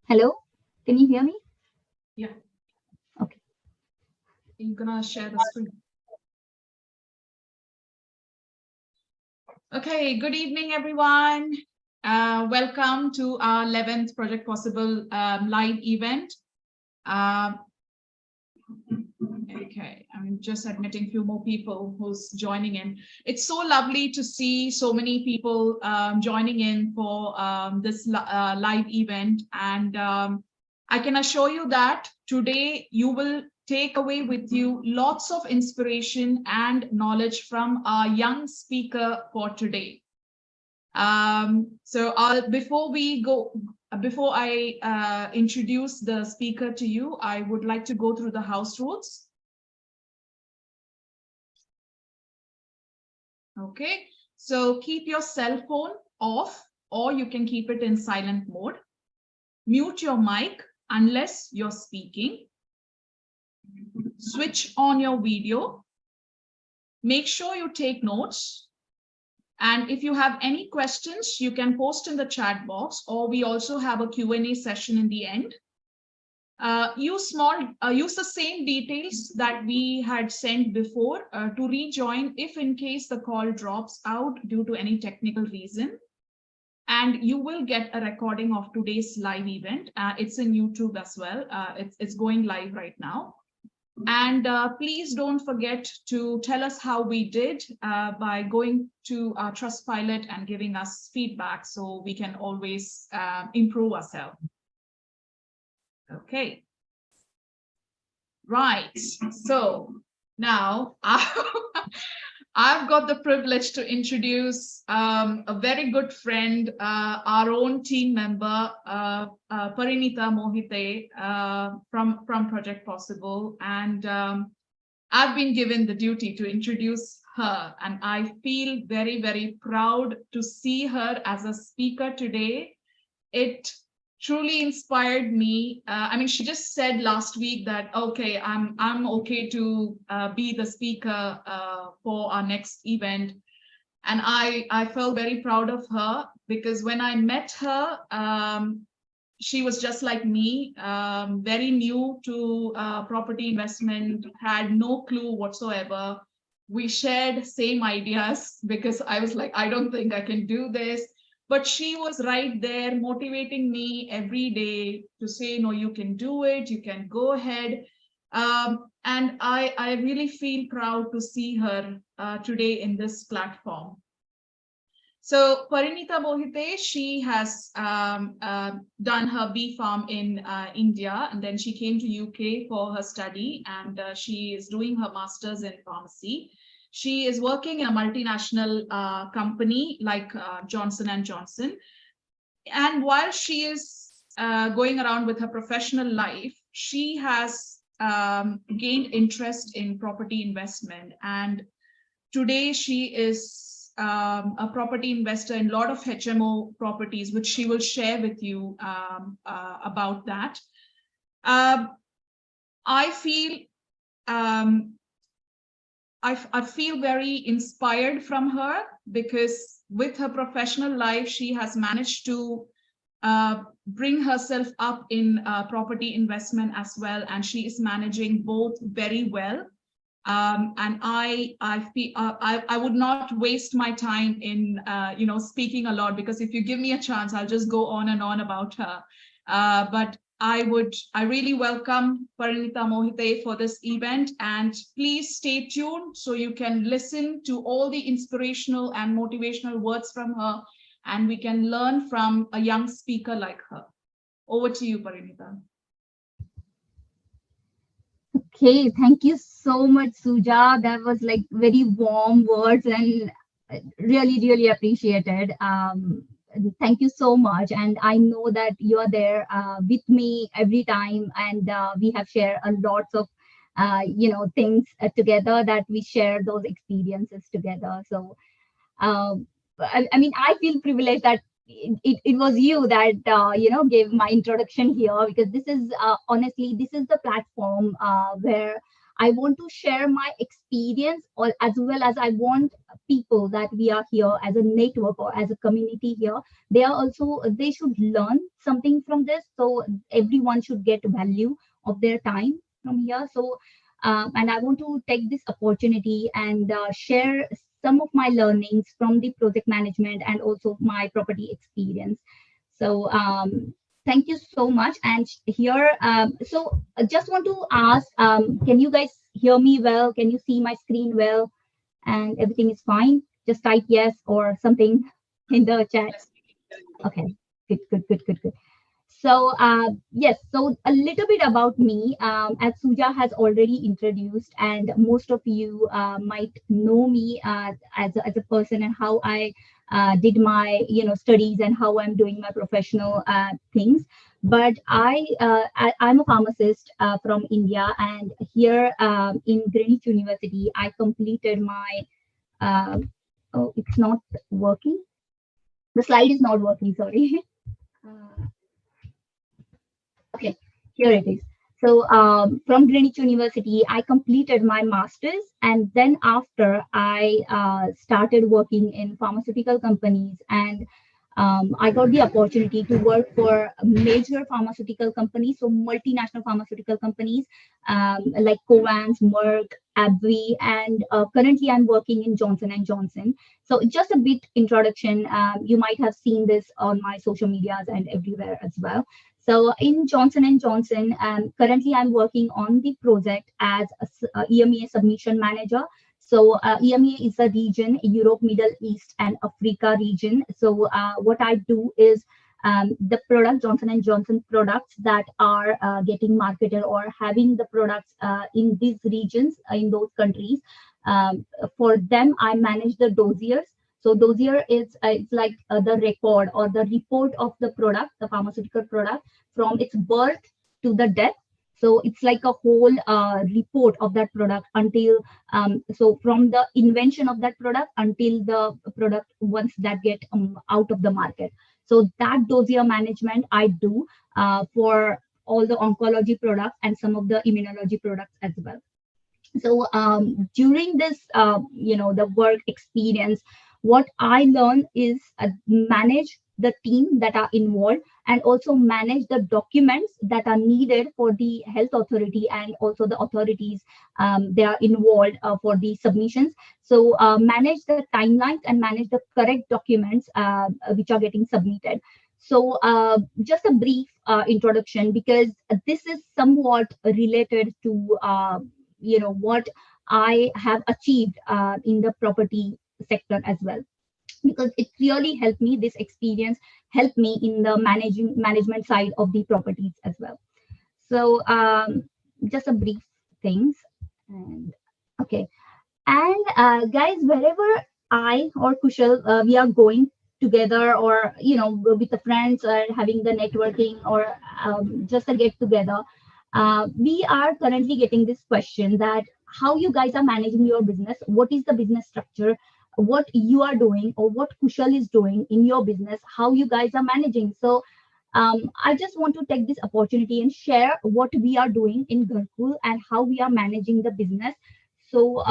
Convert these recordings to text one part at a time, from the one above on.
Hello, can you hear me? Yeah. Okay. You're gonna share the screen. Okay, good evening, everyone. Welcome to our 11th Project Possible live event. Okay, I'm just admitting a few more people who's joining in. It's so lovely to see so many people joining in for this live event. And I can assure you that today you will take away with you lots of inspiration and knowledge from our young speaker for today. Before I introduce the speaker to you, I would like to go through the house rules. Okay, so keep your cell phone off, or you can keep it in silent mode. Mute your mic unless you're speaking. Switch on your video. Make sure you take notes. And if you have any questions, you can post in the chat box, or we also have a Q&A session in the end. Use the same details that we had sent before to rejoin if in case the call drops out due to any technical reason. And you will get a recording of today's live event. It's in YouTube as well. It's going live right now. And please don't forget to tell us how we did by going to our Trustpilot and giving us feedback so we can always improve ourselves. Okay. Right. So now I've got the privilege to introduce a very good friend, our own team member, Parinita Mohite from Project Possible. And I've been given the duty to introduce her. And I feel very, very proud to see her as a speaker today. It truly inspired me. I mean, she just said last week that, okay, I'm okay to be the speaker for our next event. And I felt very proud of her because when I met her, she was just like me, very new to property investment, had no clue whatsoever. We shared same ideas because I was like, I don't think I can do this. But she was right there motivating me every day to say, no, you can do it, you can go ahead. And I really feel proud to see her today in this platform. So Parinita Mohite, she has done her B.Pharm in India, and then she came to UK for her study, and she is doing her master's in pharmacy. She is working in a multinational company like Johnson & Johnson. And while she is going around with her professional life, she has gained interest in property investment. And today she is a property investor in a lot of HMO properties, which she will share with you about that. I feel I feel very inspired from her because with her professional life, she has managed to bring herself up in property investment as well, and she is managing both very well. And I feel I would not waste my time in speaking a lot, because if you give me a chance, I'll just go on and on about her. But I really welcome Parinita Mohite for this event, and please stay tuned so you can listen to all the inspirational and motivational words from her, and we can learn from a young speaker like her. Over to you, Parinita. Okay, thank you so much, Suja. That was like very warm words and really, really appreciated. Thank you so much. And I know that you are there with me every time, and we have shared a lots of things together, that we share those experiences together. So I mean, I feel privileged that it was you that gave my introduction here, because this is honestly, this is the platform where I want to share my experience, or as well as I want people that we are here as a network or as a community here, they should learn something from this. So everyone should get value of their time from here. So and I want to take this opportunity and share some of my learnings from the project management and also my property experience. So thank you so much. And here, so I just want to ask, can you guys hear me well? Can you see my screen well? And everything is fine? Just type yes or something in the chat. Yes, we can hear you. Okay, good, good, good, good, good. So yes, so a little bit about me, as Suja has already introduced, and most of you might know me as a person and how I did my studies and how I'm doing my professional things. But I'm a pharmacist from India, and here in Greenwich University, I completed my uh, oh, it's not working. The slide is not working. Sorry. Okay, here it is. So from Greenwich University, I completed my master's, and then after I started working in pharmaceutical companies, and I got the opportunity to work for major pharmaceutical companies, so multinational pharmaceutical companies like Covance, Merck, AbbVie, and currently I'm working in Johnson and Johnson. So just a bit introduction. You might have seen this on my social medias and everywhere as well. So in Johnson and Johnson, currently I'm working on the project as a EMEA submission manager. So EMEA is a region, Europe, Middle East, and Africa region. So what I do is the product, Johnson and Johnson products that are getting marketed or having the products in these regions, in those countries. For them, I manage the dossiers. So dossier is it's like the record or the report of the product, the pharmaceutical product, from its birth to the death. So it's like a whole report of that product until so from the invention of that product until the product once that get out of the market. So that dossier management I do for all the oncology products and some of the immunology products as well. So during this the work experience, what I learned is manage the team that are involved and also manage the documents that are needed for the health authority and also the authorities they are involved for the submissions. So manage the timelines and manage the correct documents which are getting submitted. So just a brief introduction, because this is somewhat related to what I have achieved in the property sector as well, because it really helped me. This experience helped me in the management side of the properties as well. So just a brief things. And okay, and guys, wherever I or Kushal we are going together, or with the friends or having the networking or just a get together, we are currently getting this question that how you guys are managing your business, what is the business structure, what you are doing or what Kushal is doing in your business, how you guys are managing. So I just want to take this opportunity and share what we are doing in Gharkul and how we are managing the business. So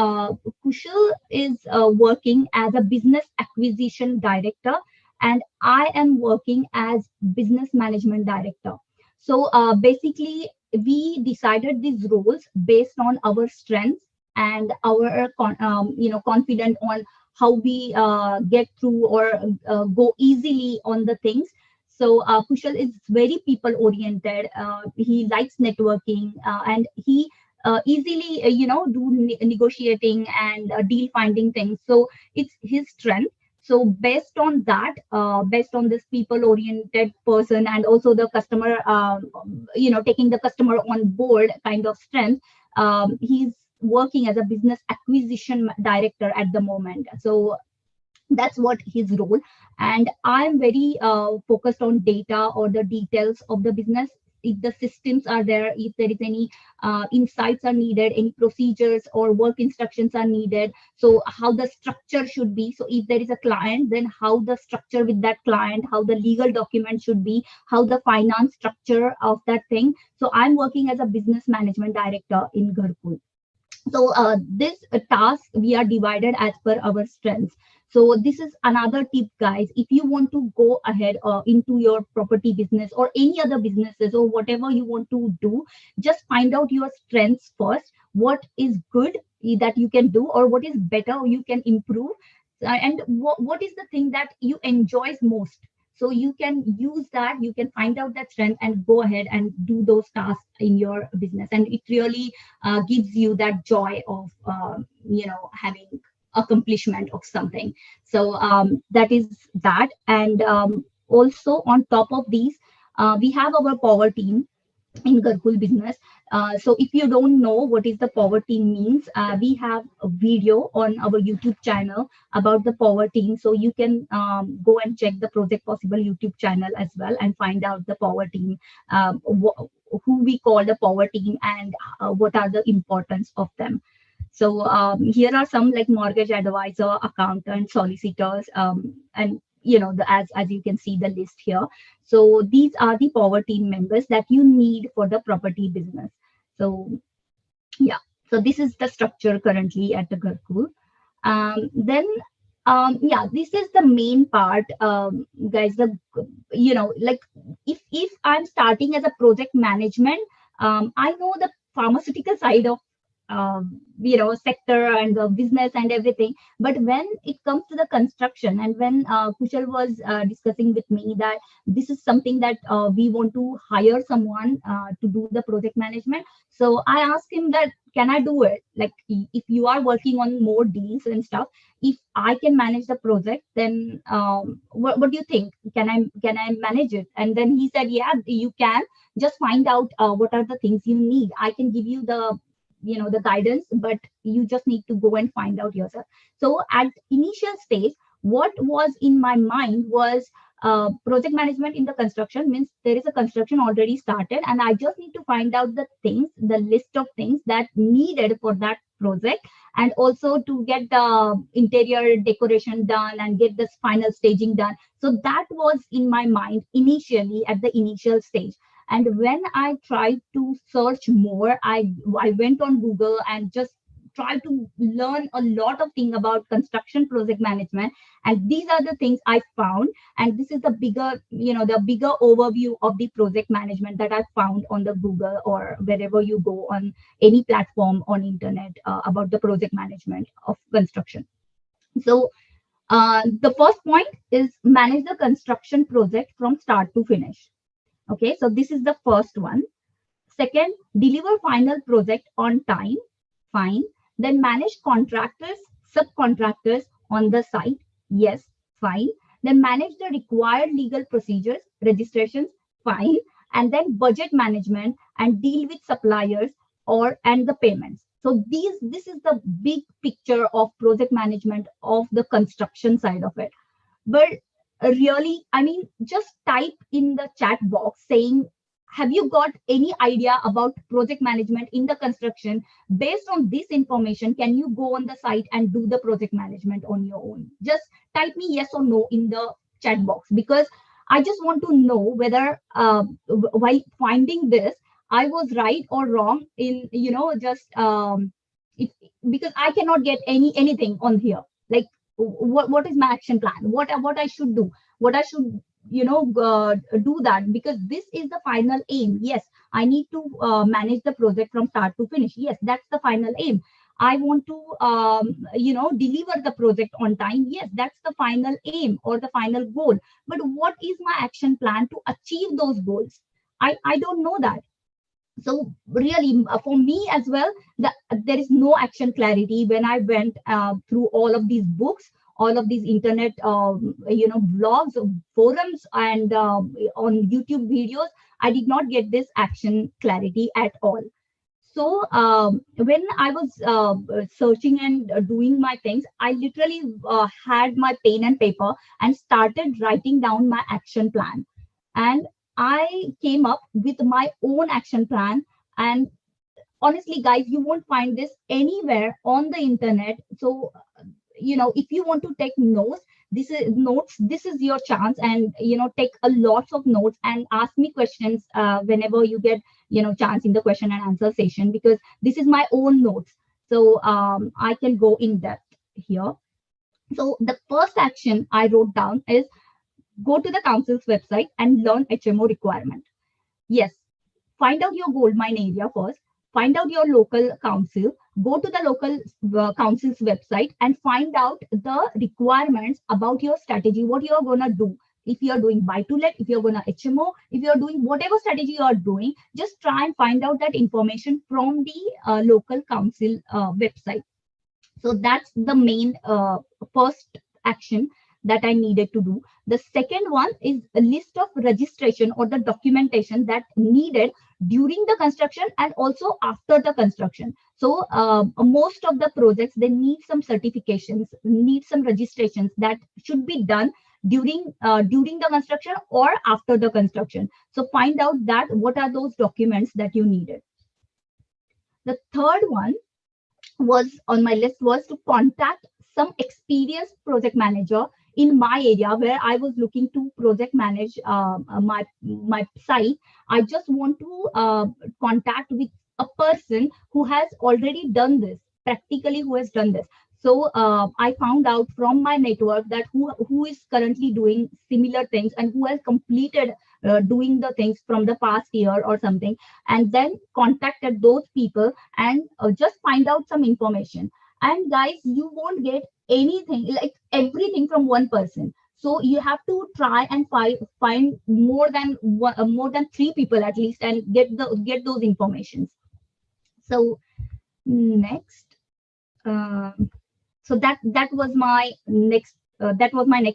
Kushal is working as a business acquisition director, and I am working as business management director. So basically, we decided these roles based on our strengths and our confident on how we get through or go easily on the things. So Kushal is very people oriented. He likes networking and he easily do negotiating and deal finding things. So it's his strength. So based on that, based on this people oriented person and also the customer taking the customer on board kind of strength, he's working as a business acquisition director at the moment. So that's what his role. And I'm very focused on data or the details of the business. If the systems are there, if there is any insights are needed, any procedures or work instructions are needed, so how the structure should be. So if there is a client, then how the structure with that client, how the legal document should be, how the finance structure of that thing. So I'm working as a business management director in Gharkul. So this task we are divided as per our strengths. So this is another tip, guys. If you want to go ahead into your property business or any other businesses or whatever you want to do, just find out your strengths first. What is good that you can do, or what is better you can improve, and what is the thing that you enjoys most. So you can use that, you can find out that strength and go ahead and do those tasks in your business, and it really gives you that joy of having accomplishment of something. So that is that. And also on top of these, we have our power team in Garkul business. So if you don't know what is the power team means, we have a video on our YouTube channel about the power team. So you can go and check the Project Possible YouTube channel as well and find out the power team, who we call the power team, and what are the importance of them. So here are some like mortgage advisor, accountant, solicitors, and as you can see the list here. So these are the power team members that you need for the property business. So yeah, so this is the structure currently at the Garkul. Then yeah, this is the main part, guys. Like if I'm starting as a project management, I know the pharmaceutical side of sector and the business and everything. But when it comes to the construction, and when Kushal was discussing with me that this is something that we want to hire someone to do the project management, so I asked him that can I do it, like if you are working on more deals and stuff, if I can manage the project, then what do you think? Can I manage it? And then he said, yeah, you can. Just find out what are the things you need. I can give you the guidance, but you just need to go and find out yourself. So at initial stage, what was in my mind was project management in the construction means there is a construction already started, and I just need to find out the list of things that needed for that project, and also to get the interior decoration done and get this final staging done. So that was in my mind initially at the initial stage. And when I tried to search more, I went on Google and just tried to learn a lot of things about construction project management. And these are the things I found. And this is the bigger overview of the project management that I found on the Google or wherever you go on any platform on internet about the project management of construction. So the first point is manage the construction project from start to finish. Okay, so this is the first one. Second, deliver final project on time. Fine. Then manage contractors, subcontractors on the site. Yes, fine. Then manage the required legal procedures, registrations. Fine. And then budget management and deal with suppliers and the payments. So this is the big picture of project management of the construction side of it. But really, I mean, just type in the chat box saying, have you got any idea about project management in the construction? Based on this information, can you go on the site and do the project management on your own? Just type me yes or no in the chat box, because I just want to know whether while finding this, I was right or wrong in, just if, because I cannot get anything on here. Like what is my action plan, what I should do, what I should do that, because this is the final aim. Yes, I need to manage the project from start to finish. Yes, that's the final aim. I want to deliver the project on time. Yes, that's the final aim or the final goal. But what is my action plan to achieve those goals? I don't know that. So really, for me as well, there is no action clarity when I went through all of these books, all of these internet blogs, forums, and on YouTube videos. I did not get this action clarity at all. So when I was searching and doing my things, I literally had my pen and paper and started writing down my action plan. And I came up with my own action plan. And honestly, guys, you won't find this anywhere on the internet. So, if you want to take notes, this is your chance. And, take a lots of notes and ask me questions whenever you get, chance in the question and answer session, because this is my own notes. So I can go in depth here. So the first action I wrote down is go to the council's website and learn HMO requirement. Yes, find out your gold mine area first, find out your local council, go to the local council's website and find out the requirements about your strategy, what you're going to do. If you're doing buy to let, if you're going to HMO, if you're doing whatever strategy you are doing, just try and find out that information from the local council website. So that's the main first action that I needed to do. The second one is a list of registration or the documentation that needed during the construction and also after the construction. So most of the projects, they need some certifications, need some registrations that should be done during the construction or after the construction. So find out that what are those documents that you needed. The third one was on my list was to contact some experienced project manager in my area where I was looking to project manage my site. I just want to contact with a person who has already done this, practically who has done this. So I found out from my network that who is currently doing similar things and who has completed doing the things from the past year or something, and then contacted those people and just find out some information. And guys, you won't get anything like everything from one person. So you have to try and find more than one, more than three people at least, and get those informations. So next, so that was my next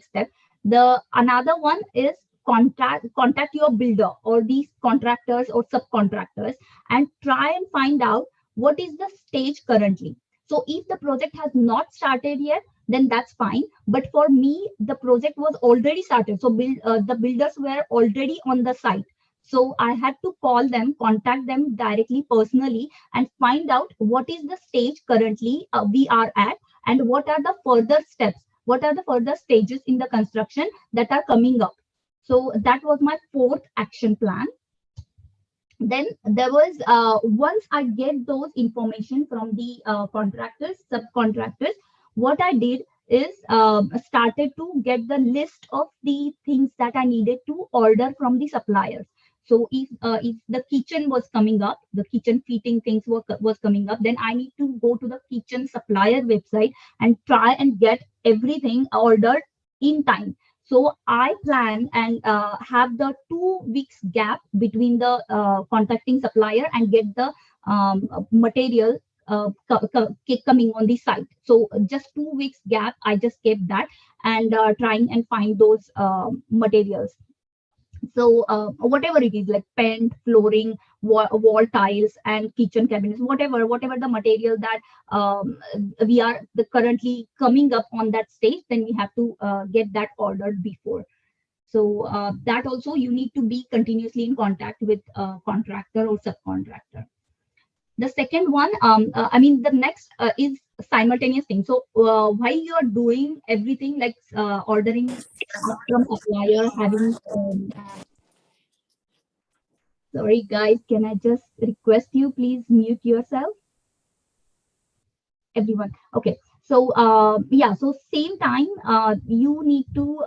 step. The another one is contact your builder or these contractors or subcontractors and try and find out what is the stage currently. So if the project has not started yet, then that's fine. But for me, the project was already started. So the builders were already on the site. So I had to call them, contact them directly, personally, and find out what is the stage currently we are at, and what are the further steps, what are the further stages in the construction that are coming up. So that was my fourth action plan. Then there was once I get those information from the contractors, subcontractors, what I did is started to get the list of the things that I needed to order from the suppliers. So if the kitchen was coming up, the kitchen fitting things was coming up, then I need to go to the kitchen supplier website and try and get everything ordered in time. So I plan and have the 2 weeks gap between the contacting supplier and get the material coming on the site. So just 2 weeks gap, I just kept that and trying and find those materials. So whatever it is, like paint, flooring, wall tiles, and kitchen cabinets, whatever the material that we are currently coming up on that stage, then we have to get that ordered before. So that also you need to be continuously in contact with contractor or subcontractor. The second one, the next is simultaneous thing. So while you are doing everything like ordering from supplier, having sorry guys, can I just request you please mute yourself? Everyone. Okay. So yeah, so same time you need to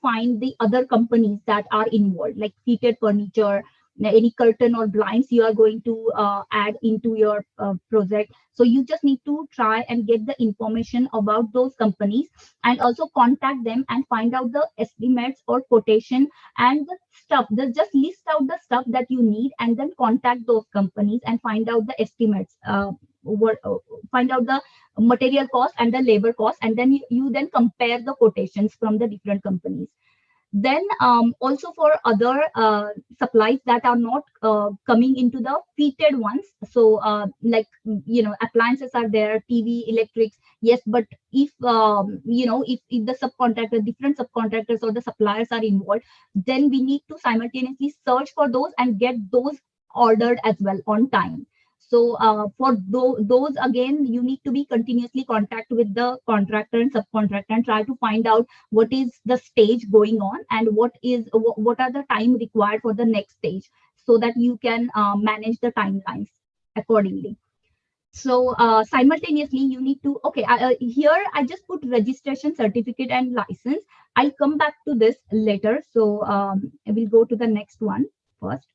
find the other companies that are involved, like fitted furniture, any curtain or blinds you are going to add into your project. So you just need to try and get the information about those companies and also contact them and find out the estimates or quotation and the stuff. Just list out the stuff that you need and then contact those companies and find out the estimates. Find out the material cost and the labor cost, and then you then compare the quotations from the different companies. Then also for other supplies that are not coming into the fitted ones, so like appliances are there, TV, electrics, yes, but if if the subcontractor, different subcontractors or the suppliers are involved, then we need to simultaneously search for those and get those ordered as well on time. So for those again, you need to be continuously contact with the contractor and subcontractor and try to find out what is the stage going on and what are the time required for the next stage, so that you can manage the timelines accordingly. So simultaneously you need to, okay, here I just put registration certificate and license. I'll come back to this later. So I will go to the next one first.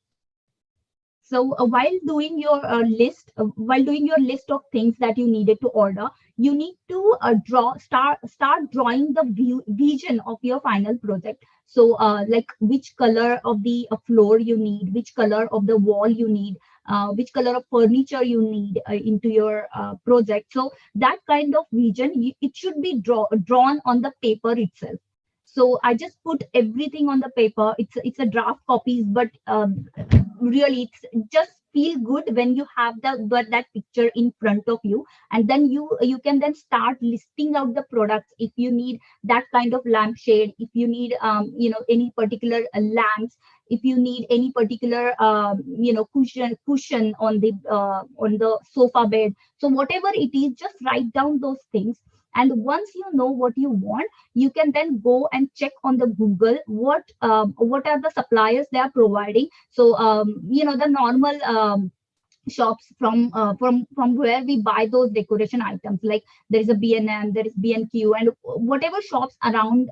So while doing your list of things that you needed to order, you need to start drawing the vision of your final project. So like which color of the floor you need, which color of the wall you need, which color of furniture you need into your project. So that kind of vision, it should be drawn on the paper itself. So I just put everything on the paper. It's a draft copies, but really it's just feel good when you have that picture in front of you, and then you can then start listing out the products. If you need that kind of lampshade, if you need any particular lamps, if you need any particular cushion on the sofa bed, so whatever it is, just write down those things. And once you know what you want, you can then go and check on the Google what are the suppliers they are providing. So the normal shops from where we buy those decoration items, like there is a B&M, there is B&Q, and whatever shops around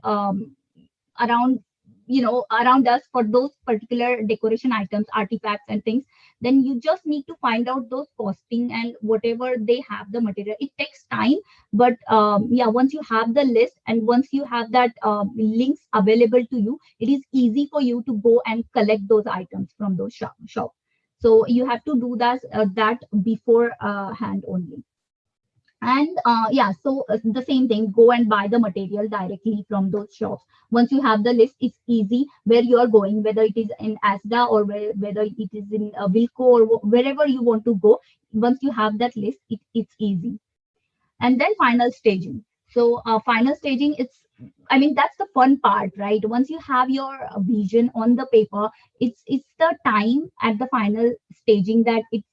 around us for those particular decoration items, artifacts and things. Then you just need to find out those costing and whatever they have the material. It takes time, but yeah, once you have the list and once you have that links available to you, it is easy for you to go and collect those items from those shop. So you have to do that before hand only. And yeah, so the same thing, go and buy the material directly from those shops. Once you have the list, it's easy where you are going, whether it is in Asda or whether it is in Wilco or wherever you want to go. Once you have that list, it's easy. And then final staging. So final staging, that's the fun part, right? Once you have your vision on the paper, it's the time at the final staging that it's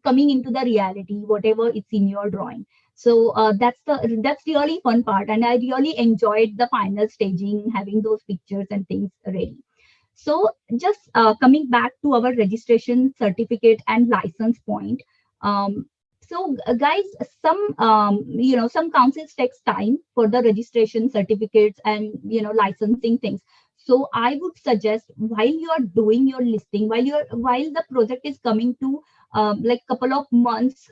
coming into the reality, whatever it's in your drawing. So that's really fun part, and I really enjoyed the final staging, having those pictures and things ready. So just coming back to our registration certificate and license point. Guys, some councils takes time for the registration certificates and licensing things. So I would suggest, while you are doing your listing, while the project is coming to like couple of months,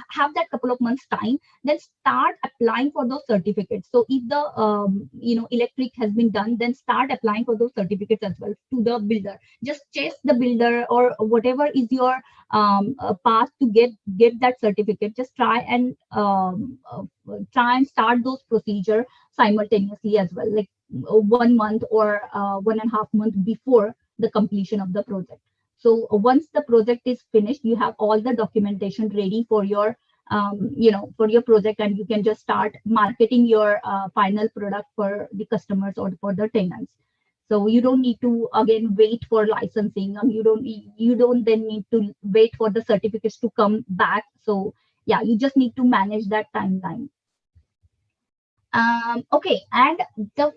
have that couple of months time, then start applying for those certificates. So if the electric has been done, then start applying for those certificates as well to the builder. Just chase the builder or whatever is your path to get that certificate. Just try and start those procedure simultaneously as well, like 1 month or 1.5 months before the completion of the project. So once the project is finished, you have all the documentation ready for your for your project, and you can just start marketing your final product for the customers or for the tenants. So you don't need to again wait for licensing, and you don't then need to wait for the certificates to come back. So yeah, you just need to manage that timeline. Okay, and the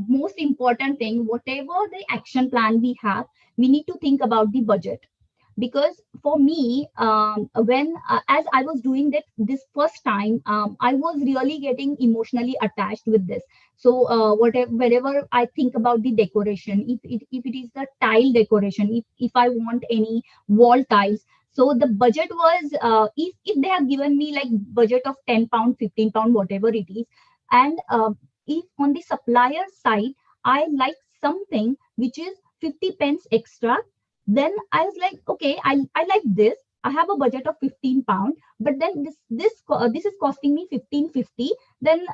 most important thing, whatever the action plan we have, we need to think about the budget. Because for me, when as I was doing this first time, I was really getting emotionally attached with this. So wherever I think about the decoration, if it is the tile decoration, if I want any wall tiles, so the budget was, if they have given me like budget of 10 pound, 15 pound, whatever it is, and if on the supplier side I like something which is 50 pence extra, then I was like, okay, I like this. I have a budget of 15 pound, but then this is costing me 15.50. Then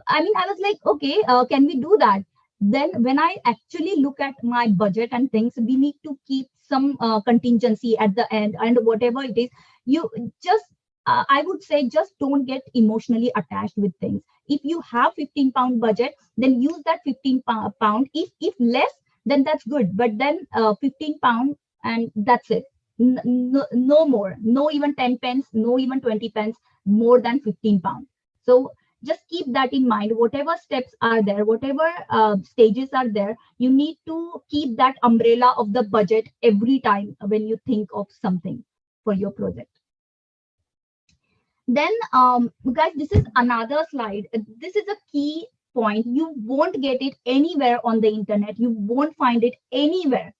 I was like, okay, can we do that? Then when I actually look at my budget and things, we need to keep some contingency at the end, and whatever it is, you just I would say, just don't get emotionally attached with things. If you have 15 pound budget, then use that 15 pound. If less, then that's good. But then 15 pound, and that's it. No, no more. No even 10 pence. No even 20 pence more than 15 pound. So just keep that in mind. Whatever steps are there, whatever stages are there, you need to keep that umbrella of the budget every time when you think of something for your project. Then guys, this is another slide. This is a key point. You won't get it anywhere on the internet. You won't find it anywhere.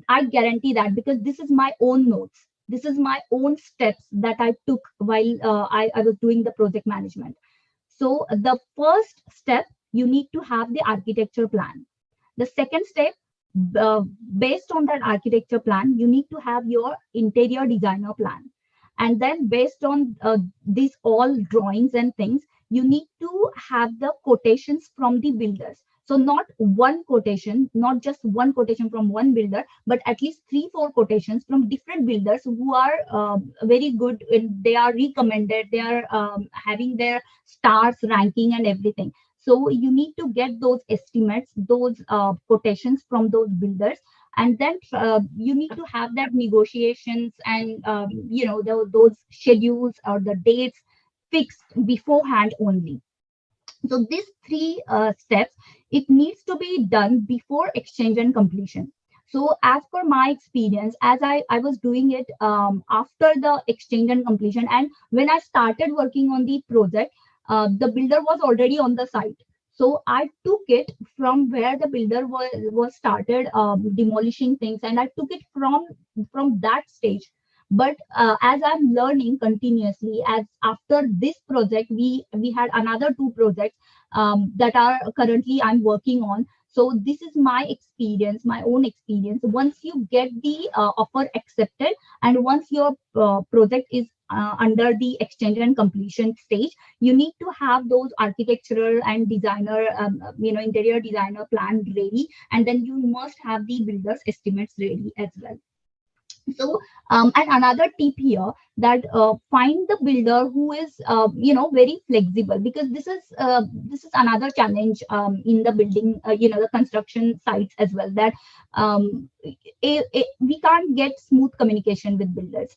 I guarantee that, because this is my own notes. This is my own steps that I took while I was doing the project management. So the first step, you need to have the architecture plan. The second step, uh, based on that architecture plan, you need to have your interior designer plan. And then based on these all drawings and things, you need to have the quotations from the builders. So not one quotation, not just one quotation from one builder, but at least three, four quotations from different builders who are very good. They are recommended. They are having their stars ranking and everything. So you need to get those estimates, those quotations from those builders, and then you need to have that negotiations and those schedules or the dates fixed beforehand only. So these three steps, it needs to be done before exchange and completion. So as per my experience, as I was doing it after the exchange and completion, and when I started working on the project, the builder was already on the site. So I took it from where the builder was started demolishing things, and I took it from that stage. But as I'm learning continuously, as after this project, we had another two projects that are currently I'm working on. So this is my experience, my own experience. Once you get the offer accepted, and once your project is under the exchange and completion stage, you need to have those architectural and designer, interior designer plan ready, and then you must have the builder's estimates ready as well. So and another tip here, that find the builder who is very flexible, because this is another challenge in the building, the construction sites as well, that we can't get smooth communication with builders.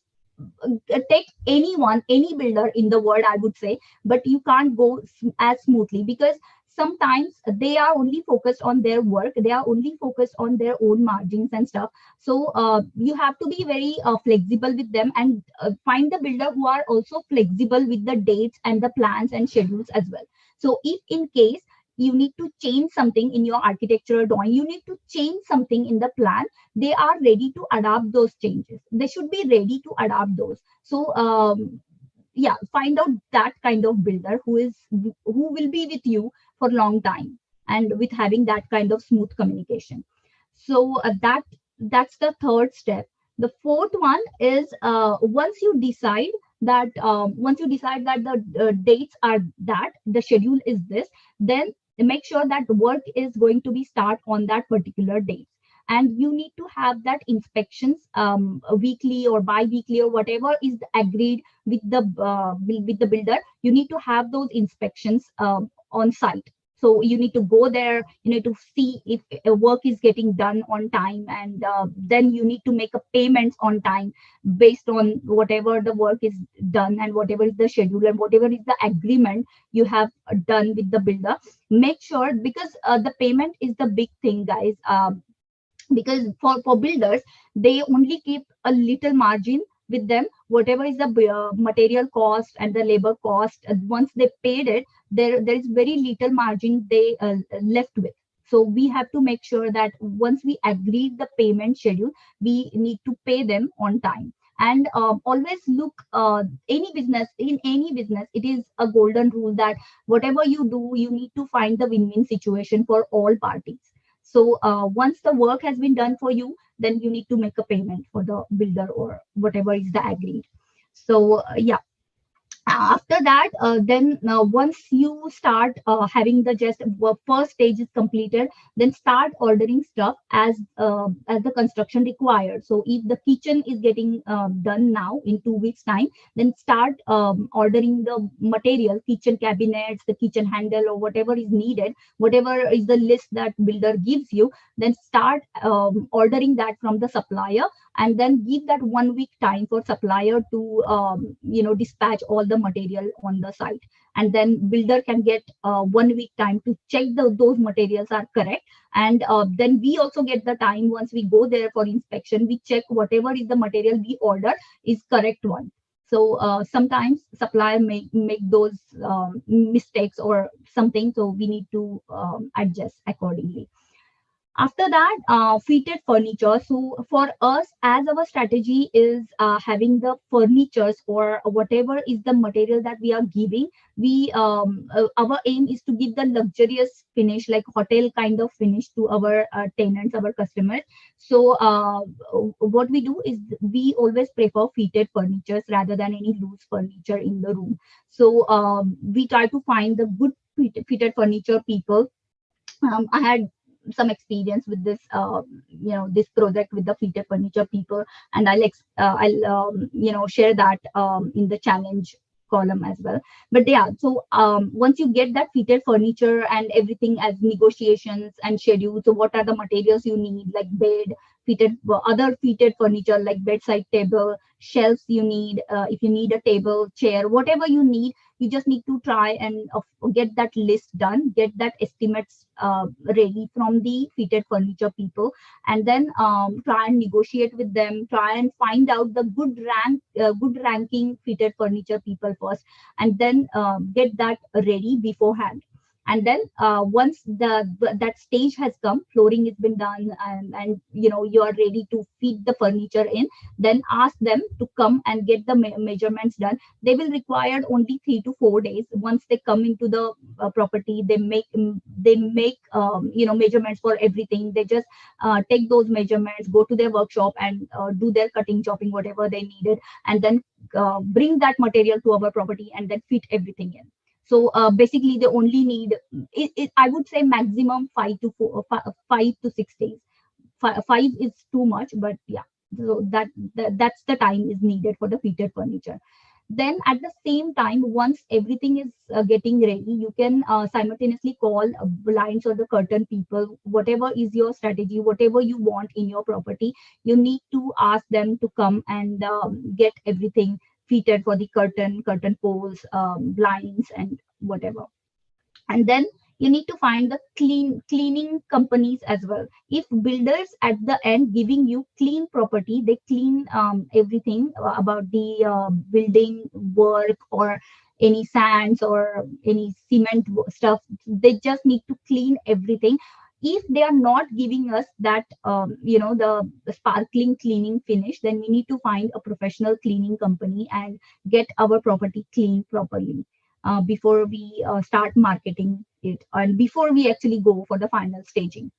Take anyone, any builder in the world, I would say, but you can't go as smoothly, because sometimes they are only focused on their work, they are only focused on their own margins and stuff. So you have to be very flexible with them, and find the builder who are also flexible with the dates and the plans and schedules as well. So if in case you need to change something in your architectural drawing, you need to change something in the plan, they are ready to adapt those changes. They should be ready to adapt those. So yeah, find out that kind of builder who will be with you for a long time, and with having that kind of smooth communication. So that's the third step. The fourth one is, once you decide that the dates are that, the schedule is this, then make sure that work is going to be start on that particular date. And you need to have that inspections weekly or bi-weekly, or whatever is agreed with the builder. You need to have those inspections on site. So you need to go there, you need to see if work is getting done on time, and then you need to make a payments on time, based on whatever the work is done, and whatever is the schedule, and whatever is the agreement you have done with the builder. Make sure, because the payment is the big thing, guys. Because for builders, they only keep a little margin with them. Whatever is the material cost and the labor cost, once they paid it, there is very little margin they left with. So we have to make sure that once we agree the payment schedule, we need to pay them on time. And always look, in any business, it is a golden rule that whatever you do, you need to find the win-win situation for all parties. So once the work has been done for you, then you need to make a payment for the builder or whatever is the agreed. So yeah, after that, then once you start having the just first stage is completed, then start ordering stuff as the construction required. So if the kitchen is getting done now in 2 weeks time, then start ordering the material, kitchen cabinets, the kitchen handle, or whatever is needed, whatever is the list that builder gives you, then start ordering that from the supplier, and then give that 1 week time for supplier to dispatch all the material on the site. And then builder can get 1 week time to check those materials are correct. And then we also get the time, once we go there for inspection, we check whatever is the material we order is correct one. So sometimes supplier make those mistakes or something, so we need to adjust accordingly. After that, fitted furniture. So for us, as our strategy is having the furnitures or whatever is the material that we are giving, we our aim is to give the luxurious finish, like hotel kind of finish to our tenants, our customers. So what we do is we always prefer fitted furnitures rather than any loose furniture in the room. So we try to find the good fitted furniture people. I had some experience with this, this project with the fitted furniture people, and I'll share that in the challenge column as well. But yeah, so once you get that fitted furniture and everything as negotiations and schedules, so what are the materials you need, like bed, fitted other fitted furniture like bedside table, shelves you need, if you need a table, chair, whatever you need, you just need to try and get that list done, get that estimates ready from the fitted furniture people, and then try and negotiate with them, try and find out the good ranking fitted furniture people first, and then get that ready beforehand. And then once that stage has come, flooring has been done, and you are ready to fit the furniture in, then ask them to come and get the measurements done. They will require only 3 to 4 days. Once they come into the property, they make measurements for everything. They just take those measurements, go to their workshop, and do their cutting, chopping, whatever they needed, and then bring that material to our property and then fit everything in. So basically they only need I would say maximum 5 to 6 days. Five is too much, but yeah, so that's the time is needed for the fitted furniture. Then at the same time, once everything is getting ready, you can simultaneously call blinds or the curtain people, whatever is your strategy, whatever you want in your property, you need to ask them to come and get everything fitted for the curtain poles, blinds, and whatever. And then you need to find the cleaning companies as well. If builders at the end giving you clean property, they clean everything about the building work, or any sands or any cement stuff, they just need to clean everything. If they are not giving us that the sparkling cleaning finish, then we need to find a professional cleaning company and get our property cleaned properly before we start marketing it, and before we actually go for the final staging.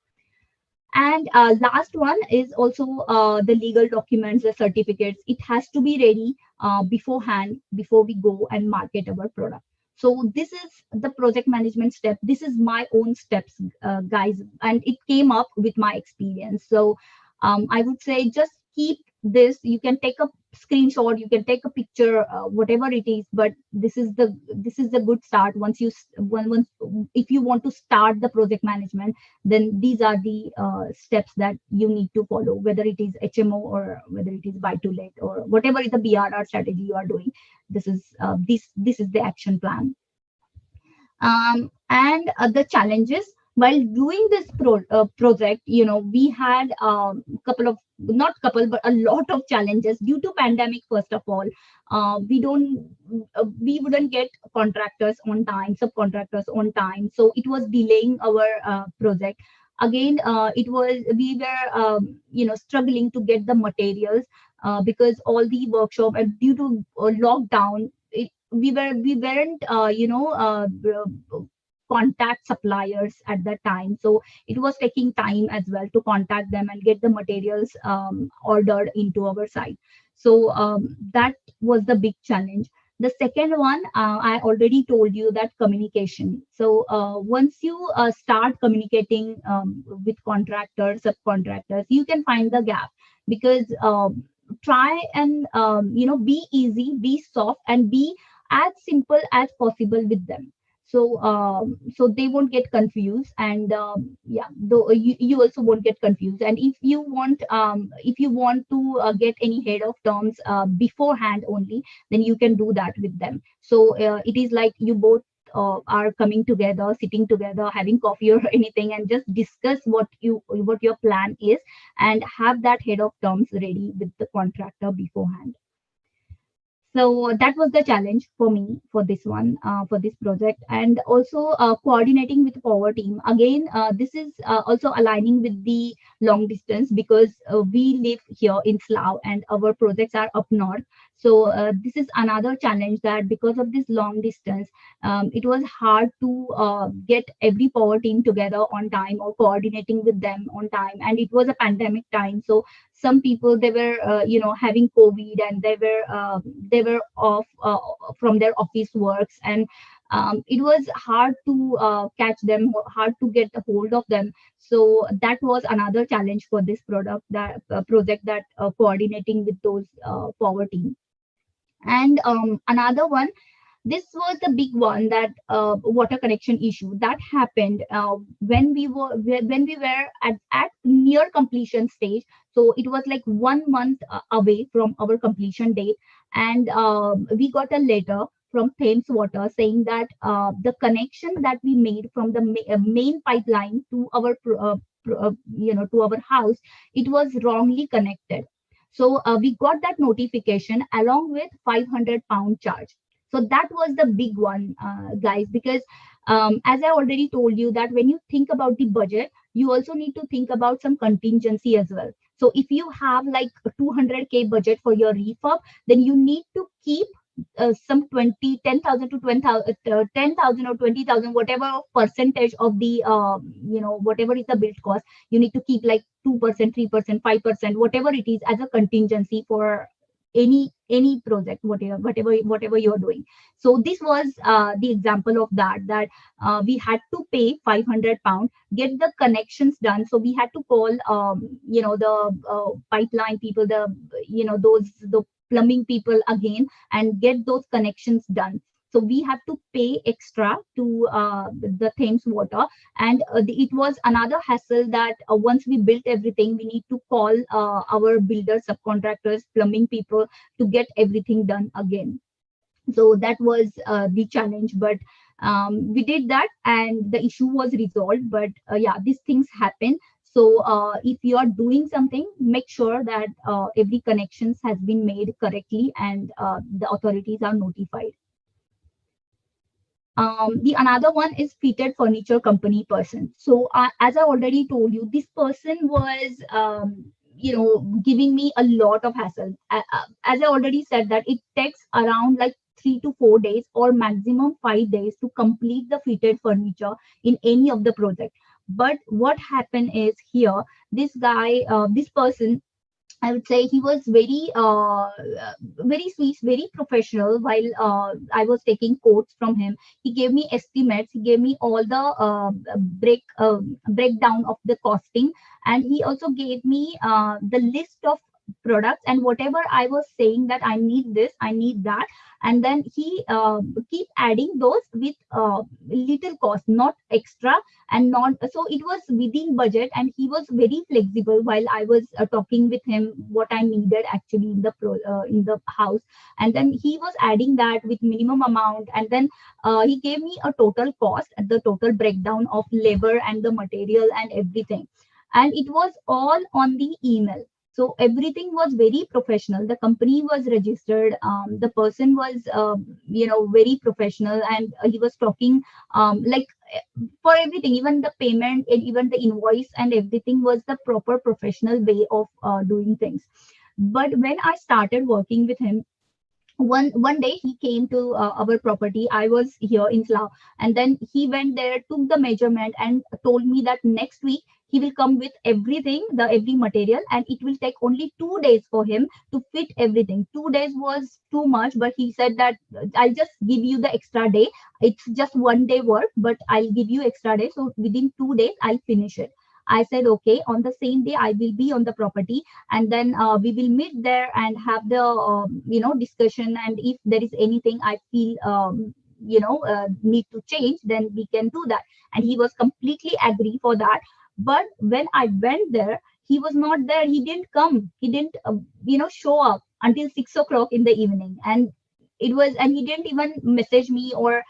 And last one is also the legal documents, the certificates. It has to be ready beforehand before we go and market our product. So this is the project management step. This is my own steps, guys, and it came up with my experience. So I would say just keep this. You can take a screenshot, you can take a picture, whatever it is. But this is the good start. Once if you want to start the project management, then these are the steps that you need to follow, whether it is HMO or whether it is buy to let or whatever is the BRR strategy you are doing. This is the action plan. And the challenges while doing this project, we had couple of not couple but a lot of challenges due to pandemic. First of all, we wouldn't get contractors on time, subcontractors on time, so it was delaying our project. Again, it was we were struggling to get the materials because all the workshop, and due to lockdown, we weren't contact suppliers at that time, so it was taking time as well to contact them and get the materials ordered into our site. So that was the big challenge. The second one, I already told you, that communication. So once you start communicating with contractors, subcontractors, you can find the gap, because try and be easy, be soft, and be as simple as possible with them. So they won't get confused, and yeah, though you also won't get confused. And if you want to get any head of terms beforehand only, then you can do that with them. So it is like you both are coming together, sitting together, having coffee or anything, and just discuss what your plan is, and have that head of terms ready with the contractor beforehand. So that was the challenge for me for this one, for this project. And also coordinating with power team again. This is also aligning with the long distance, because we live here in Slough and our projects are up north. So this is another challenge, that because of this long distance, it was hard to get every power team together on time, or coordinating with them on time. And it was a pandemic time, so some people, they were having COVID, and they were off from their office works. And it was hard to catch them, hard to get a hold of them. So that was another challenge for this product, that project, that coordinating with those power team. And another one, this was the big one, that water connection issue that happened when we were at near completion stage. So it was like 1 month away from our completion date. And we got a letter from Thames Water saying that the connection that we made from the main pipeline to our to our house, it was wrongly connected. So we got that notification along with £500 charge. So that was the big one, guys, because as I already told you, that when you think about the budget, you also need to think about some contingency as well. So if you have like a 200K budget for your refurb, then you need to keep some 10,000 to 20,000, 10,000 or 20,000, whatever percentage of the, whatever is the build cost, you need to keep like 2%, 3%, 5%, whatever it is, as a contingency for any project, whatever you're doing. So this was the example of that we had to pay £500, get the connections done. So we had to call the pipeline people, the plumbing people again, and get those connections done. So we have to pay extra to the Thames Water. And it was another hassle, that once we built everything, we need to call our builders, subcontractors, plumbing people, to get everything done again. So that was the challenge, but we did that and the issue was resolved. But yeah, these things happen. So if you are doing something, make sure that every connections has been made correctly, and the authorities are notified. The another one is fitted furniture company person. So as I already told you, this person was giving me a lot of hassle. As I already said, that it takes around like 3 to 4 days or maximum 5 days to complete the fitted furniture in any of the project. But what happened is, here, this guy, this person, I would say, he was very sweet, very professional. While I was taking quotes from him, he gave me estimates. He gave me all the breakdown of the costing, and he also gave me the list of products, and whatever I was saying that I need this, I need that, and then he keep adding those with little cost, not extra, and not, so it was within budget. And he was very flexible while I was talking with him what I needed actually in the house. And then he was adding that with minimum amount, and then he gave me a total cost, the total breakdown of labor and the material and everything, and it was all on the email. So everything was very professional. The company was registered. The person was very professional, and he was talking like for everything, even the payment and even the invoice and everything was the proper professional way of doing things. But when I started working with him, one day he came to our property. I was here in Slough, and then he went there, took the measurement, and told me that next week he will come with everything, the every material, and it will take only 2 days for him to fit everything. 2 days was too much, but he said that I'll just give you the extra day. It's just 1 day work, but I'll give you extra day. So within 2 days, I'll finish it. I said, okay, on the same day, I will be on the property, and then we will meet there and have the, discussion. And if there is anything I feel, need to change, then we can do that. And he was completely agree for that. But when I went there, he was not there. He didn't come. He didn't, show up until 6 o'clock in the evening. And he didn't even message me or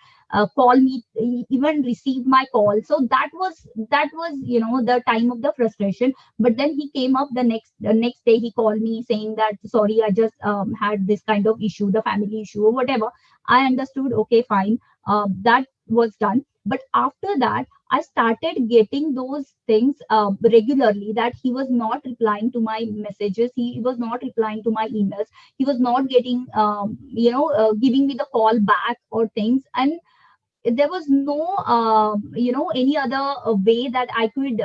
call me, even receive my call. So that was the time of the frustration. But then he came up the next day, he called me saying that, sorry, I just had this kind of issue, the family issue or whatever. I understood, okay, fine. That was done. But after that, I started getting those things regularly, that he was not replying to my messages, he was not replying to my emails, he was not getting giving me the call back or things. And there was no any other way that I could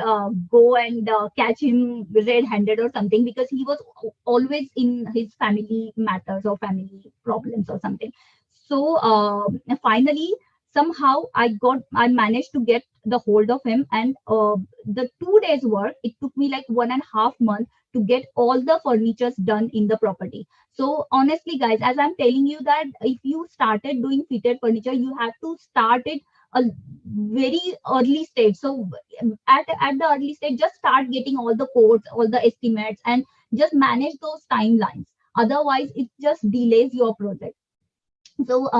go and catch him red-handed or something, because he was always in his family matters or family problems or something. So finally, somehow I managed to get the hold of him, and the 2 days work, it took me like 1.5 months to get all the furnitures done in the property. So honestly, guys, as I'm telling you that if you started doing fitted furniture, you have to start it a very early stage. So at the early stage, just start getting all the codes, all the estimates, and just manage those timelines. Otherwise, it just delays your project. So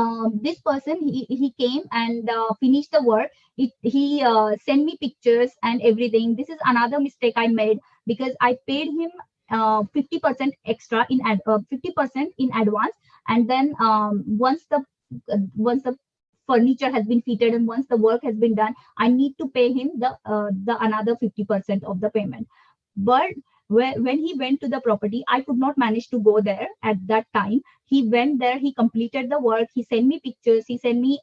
this person, he came and finished the work. He sent me pictures and everything. This is another mistake I made, because I paid him 50% extra 50% in advance. And then once the furniture has been fitted and once the work has been done, I need to pay him the another 50% of the payment. But when he went to the property, I could not manage to go there at that time. He went there, he completed the work, he sent me pictures, he sent me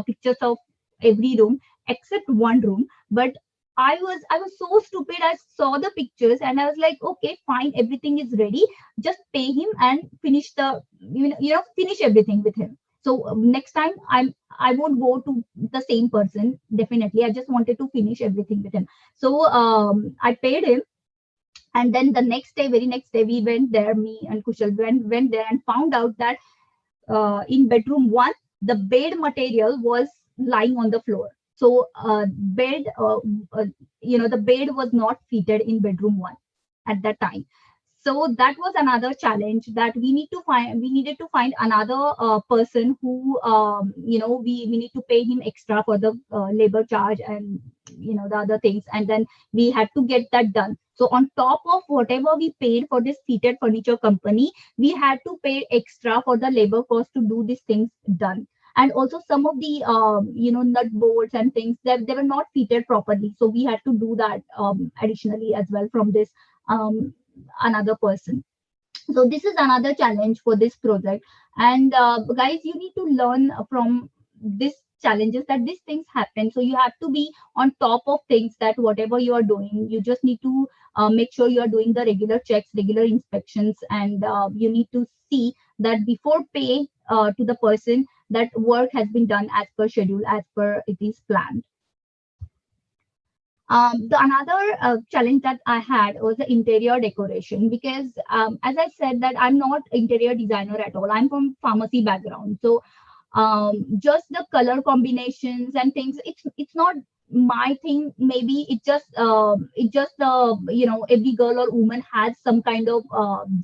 pictures of every room except one room. But I was so stupid. I saw the pictures and I was like, okay, fine, everything is ready, just pay him and finish the finish everything with him. So next time I won't go to the same person, definitely. I just wanted to finish everything with him. So I paid him, and then the next day, very next day, we went there. Me and Kushal went there and found out that in bedroom one, the bed material was lying on the floor. So the bed was not fitted in bedroom one at that time. So that was another challenge, that we needed to find another person who we need to pay him extra for the labor charge and the other things, and then we had to get that done. So on top of whatever we paid for this seated furniture company, we had to pay extra for the labor cost to do these things done. And also some of the nut bolts and things, they were not fitted properly, so we had to do that additionally as well from this um, another person. So this is another challenge for this project. And guys, you need to learn from this challenges, that these things happen. So you have to be on top of things, that whatever you are doing, you just need to make sure you are doing the regular checks, regular inspections, and you need to see that before pay to the person, that work has been done as per schedule, as per it is planned. The another challenge that I had was the interior decoration, because as I said that I'm not interior designer at all. I'm from pharmacy background. So just the color combinations and things, it's not my thing. Maybe every girl or woman has some kind of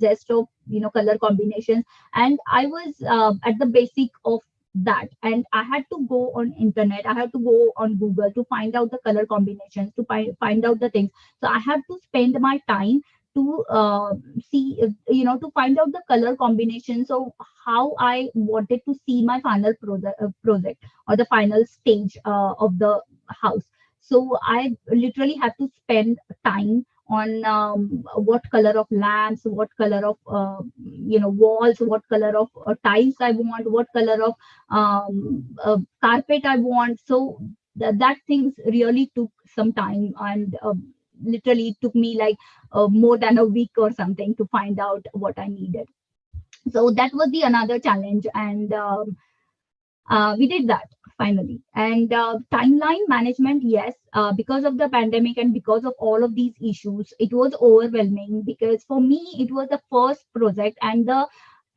zest of color combinations. And I was at the basic of that, and I had to go on internet, I had to go on Google to find out the color combinations, to find out the things. So I had to spend my time to see to find out the color combinations of how I wanted to see my final project or the final stage of the house. So I literally have to spend time on what color of lamps, what color of walls, what color of tiles I want, what color of carpet I want. So that things really took some time, and literally it took me like more than a week or something to find out what I needed. So that was the another challenge, and we did that finally. And timeline management, yes, because of the pandemic and because of all of these issues, it was overwhelming, because for me it was the first project, and the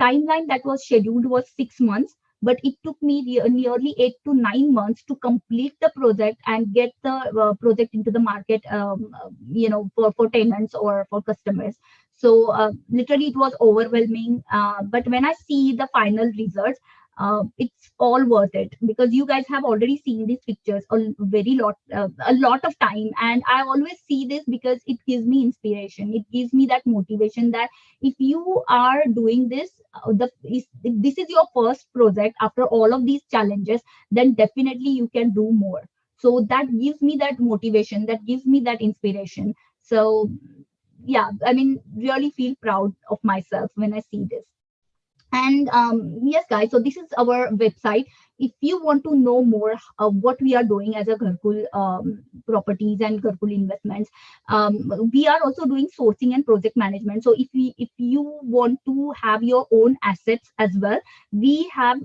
timeline that was scheduled was 6 months, but it took me nearly 8 to 9 months to complete the project and get the project into the market, for tenants or for customers. So literally it was overwhelming, but when I see the final results, it's all worth it, because you guys have already seen these pictures a lot of time, and I always see this because it gives me inspiration. It gives me that motivation that if you are doing this, if this is your first project after all of these challenges, then definitely you can do more. So that gives me that motivation, that gives me that inspiration. So yeah, I mean, really feel proud of myself when I see this. And yes, guys, so this is our website. If you want to know more of what we are doing as a Gharkul properties and Gharkul investments, we are also doing sourcing and project management. So if you want to have your own assets as well, we have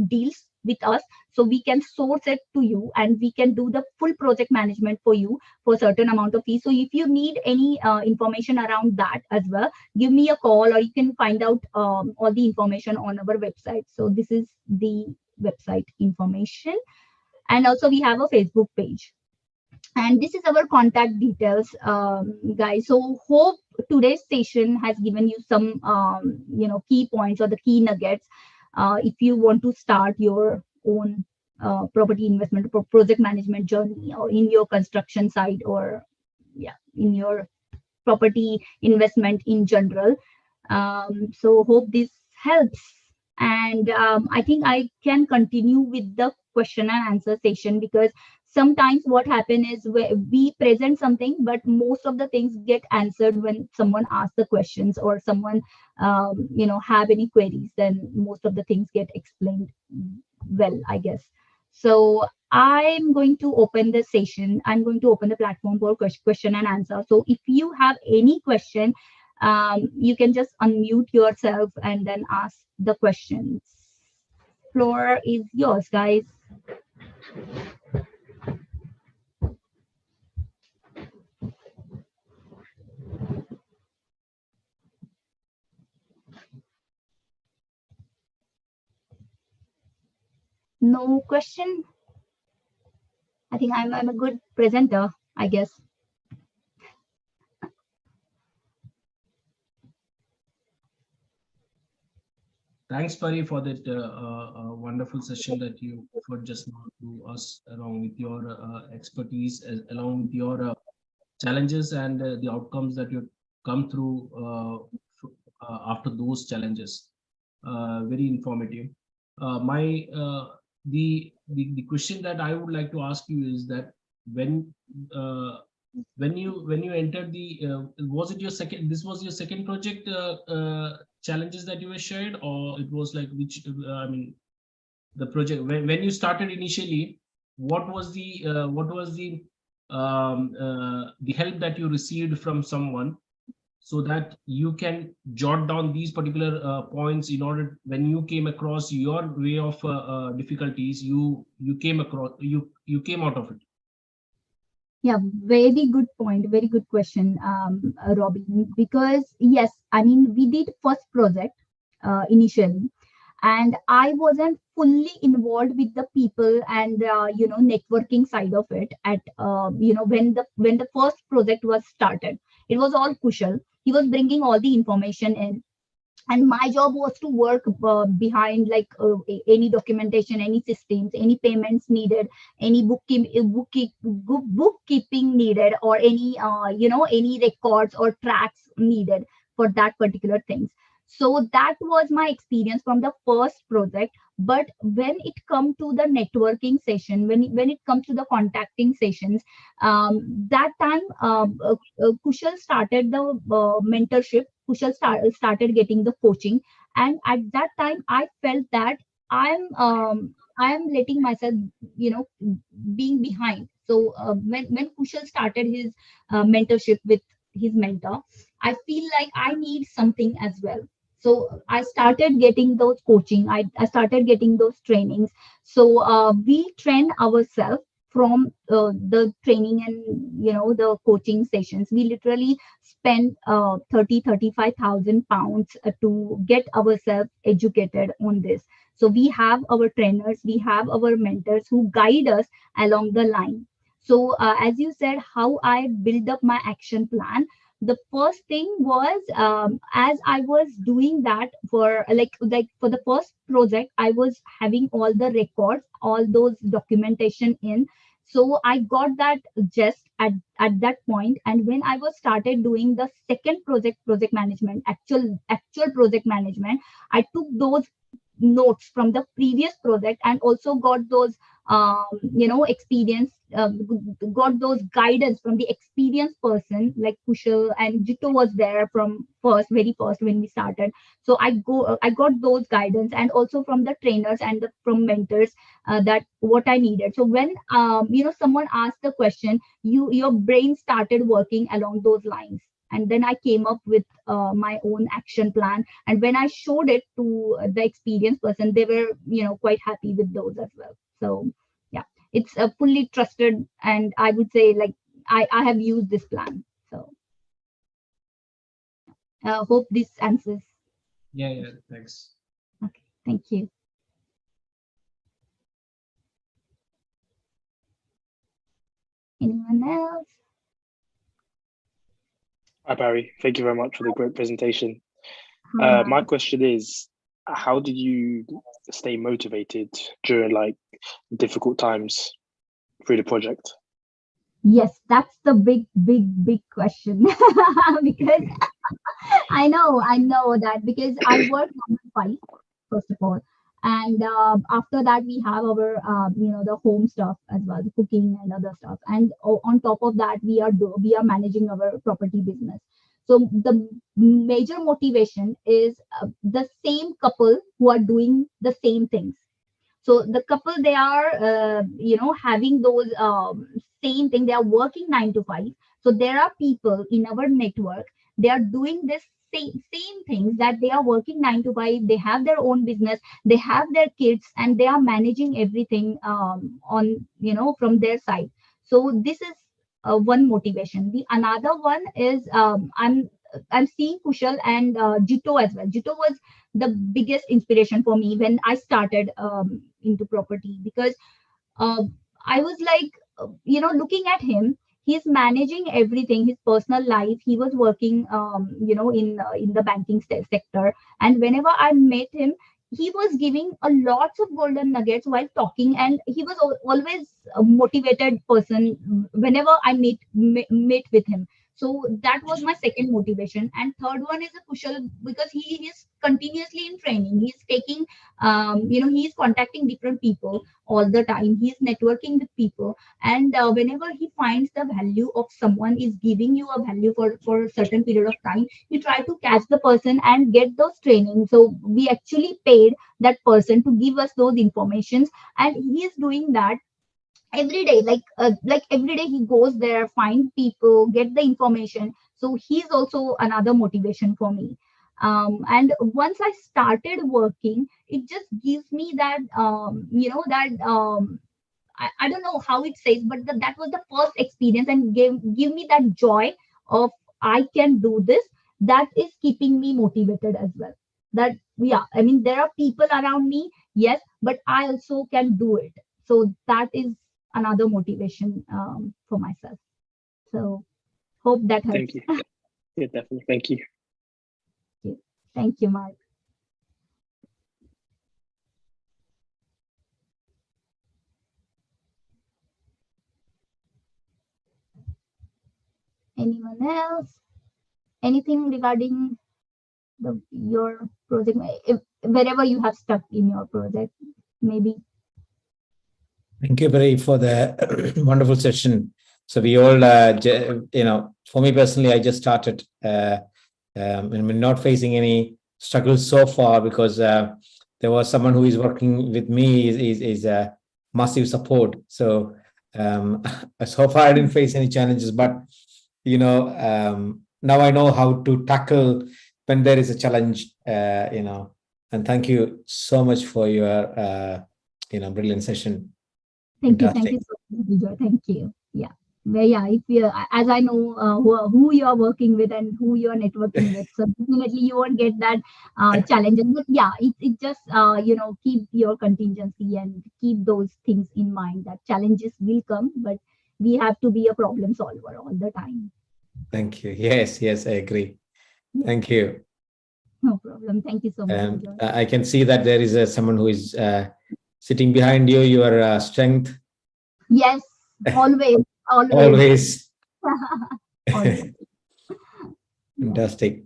deals with us, so we can source it to you and we can do the full project management for you for a certain amount of fees. So if you need any information around that as well, give me a call, or you can find out all the information on our website. So this is the website information. And also we have a Facebook page. And this is our contact details, guys. So hope today's session has given you some, key points or the key nuggets. If you want to start your own property investment project management journey, or in your construction site, or yeah, in your property investment in general. So hope this helps. And I think I can continue with the question and answer session, because sometimes what happens is we present something, but most of the things get answered when someone asks the questions, or someone have any queries, then most of the things get explained well, I guess. So I'm going to open the session. I'm going to open the platform for question and answer. So if you have any question, you can just unmute yourself and then ask the questions. Floor is yours, guys. No question? I think I'm a good presenter, I guess. Thanks, Pari, for that wonderful session that you offered just now to us, along with your expertise, along with your challenges and the outcomes that you come through after those challenges. Very informative. My the question that I would like to ask you is that when uh, when you entered the was it your second, this was your second project challenges that you were shared, or it was like which I mean the project when you started initially, what was the help that you received from someone, so that you can jot down these particular points in order when you came across your way of difficulties, you came across you came out of it. Yeah, very good point. Very good question, Robin. Because yes, I mean, we did first project initially, and I wasn't fully involved with the people and networking side of it. At when the first project was started, it was all Kushal. He was bringing all the information in, and my job was to work behind, like any documentation, any systems, any payments needed, any bookkeeping needed, or any any records or tracks needed for that particular things. So that was my experience from the first project. But when it comes to the networking session, when it comes to the contacting sessions, that time Kushal started the mentorship. Kushal started getting the coaching, and at that time I felt that I'm letting myself, you know, being behind. So when Kushal started his mentorship with his mentor, I feel like I need something as well. So I started getting those coaching. I started getting those trainings. So we train ourselves from the training and the coaching sessions. We literally spend 35,000 pounds to get ourselves educated on this. So we have our trainers, we have our mentors who guide us along the line. So as you said, how I build up my action plan. The first thing was, as I was doing that for like for the first project, I was having all the records, all those documentation in. So I got that just at that point. And when I was started doing the second project management, actual project management, I took those notes from the previous project and also got those experience, got those guidance from the experienced person like Kushal and Jito was there from very first when we started. So I got those guidance, and also from the trainers and from mentors, that what I needed. So when someone asked the question, your brain started working along those lines. And then I came up with my own action plan, and when I showed it to the experienced person, they were quite happy with those as well. So yeah, it's a fully trusted, and I would say like I have used this plan. So hope this answers. Yeah, thanks. Okay, thank you. Anyone else? Hi, Barry. Thank you very much for the great presentation. Hi, My question is, how did you stay motivated during like difficult times through the project? Yes, that's the big question. Because I know that because I work 9 to 5, first of all, and after that we have our the home stuff as well, the cooking and other stuff, and on top of that we are managing our property business. So the major motivation is the same couple who are doing the same things. So the couple, they are having those same thing, they are working 9 to 5. So there are people in our network, they are doing this same things, that they are working 9 to 5, they have their own business, they have their kids, and they are managing everything on from their side. So this is one motivation. The another one is, I'm seeing Kushal and Jito as well. Jito was the biggest inspiration for me when I started into property, because uh, I was like, looking at him. He's managing everything, his personal life. He was working, in the banking sector, and whenever I met him, he was giving a lots of golden nuggets while talking, and he was always a motivated person whenever I meet with him. So that was my second motivation. And third one is a Kushal, because he is continuously in training. He's taking, he's contacting different people all the time. He's networking with people, and whenever he finds the value of someone is giving you a value for a certain period of time, you try to catch the person and get those trainings. So we actually paid that person to give us those informations, and he is doing that every day, like every day he goes there, find people, get the information. So he's also another motivation for me. And once I started working, it just gives me that I don't know how it says, but that was the first experience, and give me that joy of I can do this. That is keeping me motivated as well. That, yeah, I mean, there are people around me, yes, but I also can do it. So that is another motivation for myself. So hope that Thank helps. you. Yeah, definitely. Thank you. Thank you, Mark. Anyone else? Anything regarding your project, if, wherever you have stuck in your project, maybe. Thank you, Barry, for the wonderful session. So we all, for me personally, I just started and we're not facing any struggles so far, because there was someone who is working with me is a massive support. So so far I didn't face any challenges, but now I know how to tackle when there is a challenge. And thank you so much for your brilliant session. Thank you Fantastic. so much, Vijay. Thank you. Yeah. Well, yeah, if you, as I know who you are working with and who you are networking with, so definitely you won't get that challenges. But yeah, it just keep your contingency and keep those things in mind, that challenges will come, but we have to be a problem solver all the time. Thank you. Yes, I agree. Thank you. No problem. Thank you so much. And Suja. I can see that there is someone who is sitting behind you, your strength, Yes, always, always. always. Always. Fantastic.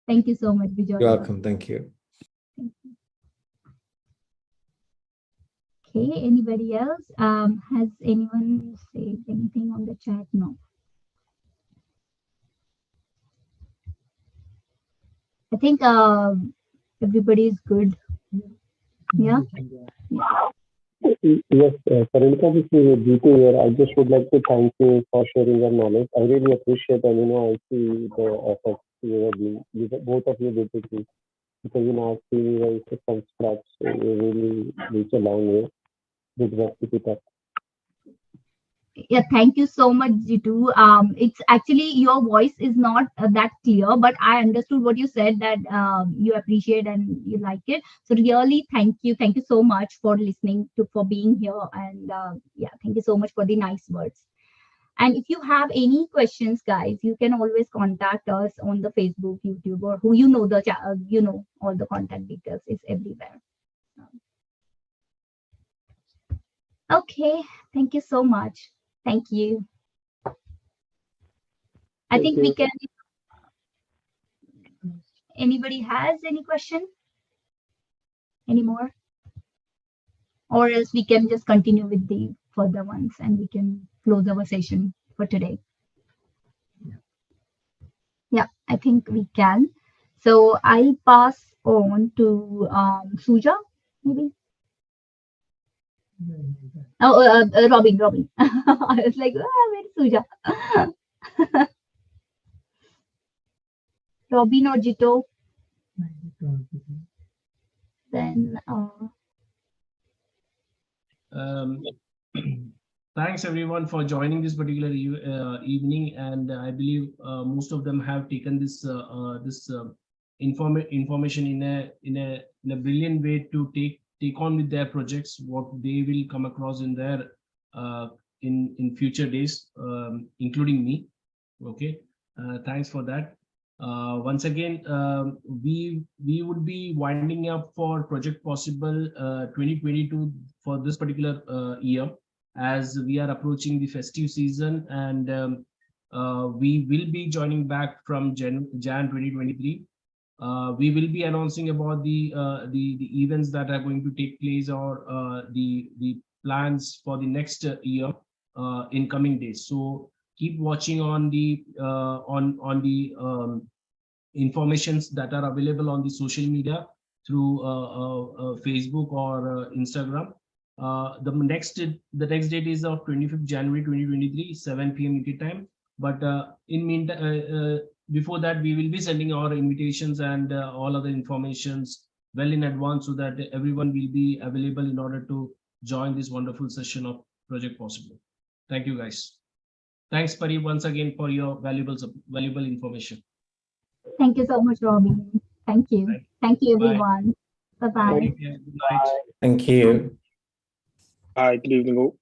Thank you so much, Bijoy. You're welcome. Thank you. Okay, anybody else? Has anyone said anything on the chat? No. I think everybody is good. Yeah. Yes, Karilka, this is Jitu here. I just would like to thank you for sharing your knowledge. I really appreciate, and I see the efforts both of you did it because I've seen you guys from scratch, so you really reach a long way. Good work, keep it up. Yeah, thank you so much, Jitu. It's actually your voice is not that clear, but I understood what you said, that you appreciate and you like it. So really, thank you so much for listening for being here, and yeah, thank you so much for the nice words. And if you have any questions, guys, you can always contact us on the Facebook, YouTube, or who all the contact details is everywhere. Okay, thank you so much. Thank you. I think we can. Anybody has any question? Any more? Or else we can just continue with the further ones and we can close our session for today. Yeah, I think we can. So I'll pass on to Suja, maybe. Oh, Robin. I was like, where's Suja? Robin or Jito? Then Thanks everyone for joining this particular evening, and I believe most of them have taken this information in a brilliant way to take on with their projects, what they will come across in their in future days, including me. Okay, thanks for that. Once again, we would be winding up for Project Possible 2022 for this particular year, as we are approaching the festive season, and we will be joining back from Jan 2023. We will be announcing about the events that are going to take place, or the plans for the next year in coming days. So keep watching on the informations that are available on the social media through Facebook or Instagram. The next date is of 25th January 2023, 7 p.m. UK time. But in meantime, before that, we will be sending our invitations and all other informations well in advance, so that everyone will be available in order to join this wonderful session of Project Possible. Thank you, guys. Thanks, Pari, once again for your valuable information. Thank you so much, Robin. Thank you. Thank you, everyone. Bye-bye. Good night. Thank you. Hi, good evening all.